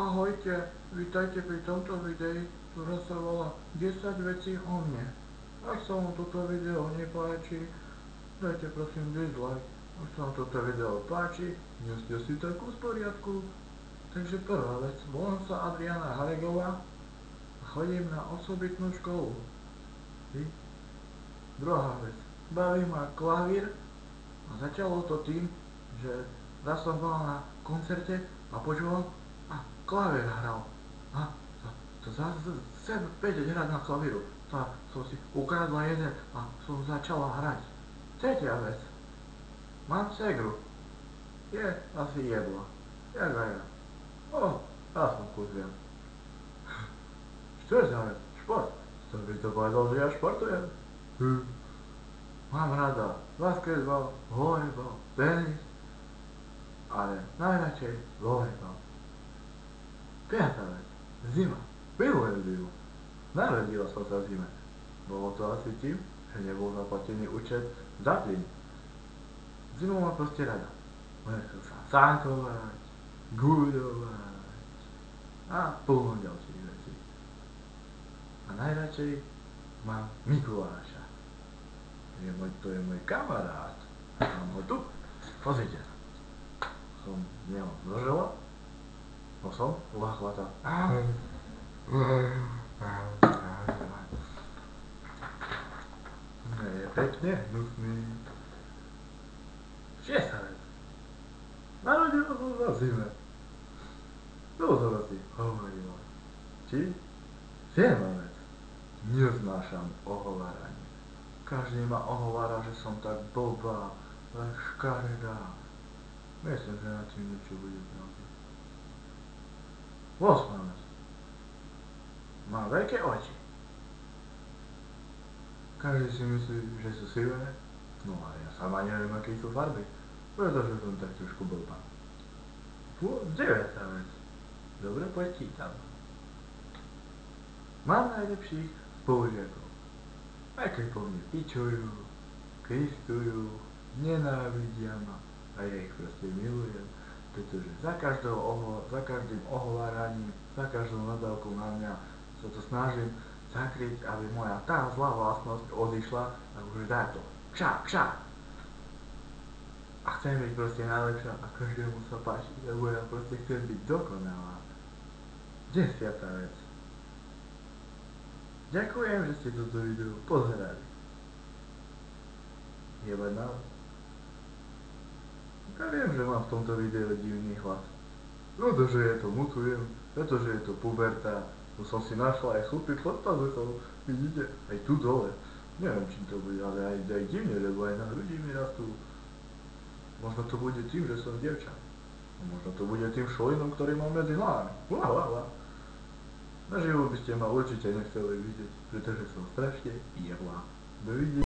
Ahojte, vítajte pri tomto videi, ktoré sa volá 10 vecí o mne. Ak sa vám toto video nepáči, dajte prosím dislike. Ak sa vám toto video páči, nie ste si tak v poriadku. Takže prvá vec, volám sa Adriana Haregová a chodím na osobitnú školu. Druhá vec, baví ma klavír a začalo to tým, že raz som bol na koncerte a počúval a klavír hral. A to chcem vedieť hrať na klavíru. Tak som si ukradla jeden a som začala hrať. Tretia vec, mám segru. Je asi jedla. Jak aj ja. Ja som kuzviem. Štvrtá vec, šport. Som by to povedal, že ja športujem. Mám rada basketbal, volejbal, tenis, ale najradšej volejbal. Piatá vec, zima. Milujem zimu. Narodila som sa v zime. Bolo to asi tým, že nebol zaplatený účet za plyn. Zimu mám proste rada. Môžem sa sánkovať, guľovať a plno ďalších vecí. A najradšej mám Mikuláša. To je môj kamarát. Mám ho tu. Pozrite. Som z neho zložila. Som uľahla. Je pekne hnusný. Šiesta vec. Narodila som sa v zime. Dlho si hovorila. Či? Siedma vec. Neznášam ohováranie. Každý ma ohovára, že som tak blbá, tak škaredá. Myslím, že na tým niečo bude pravda. 8. vec. Mám veľké oči. Každý si myslí, že sú sivé, no a ja sama neviem, aké sú farby, pretože som tak trošku blbá. 9. vec. Dobre počítam. Mám najlepších spolužiakov. Aj keď po mne pičujú, kristujú, nenávidia ma a ja ich proste milujem, pretože za každým ohováraním, za každou nadávkou na mňa sa to snažím zakryť, aby moja tá zlá vlastnosť odišla a už dá to kša. A chcem byť proste najlepšia a každému sa páči, lebo ja proste chcem byť dokonalá. 10. vec. Ďakujem, že ste toto video pozerali. Jebať na vás. Ja viem, že mám v tomto videu divný hlas. Pretože je to mutujem, pretože je to puberta. Tu som si našla aj chlpy pod pazuchou. Vidíte? Aj tu dole. Neviem, čím to bude, ale aj divne, lebo aj na hrudi mi rastú. Možno to bude tým, že som dievča. Možno to bude tým šolinom, ktorý mám medzi hlavami. Naživo by ste ma určite nechceli vidieť, pretože som strašne jebla. Dovidenia.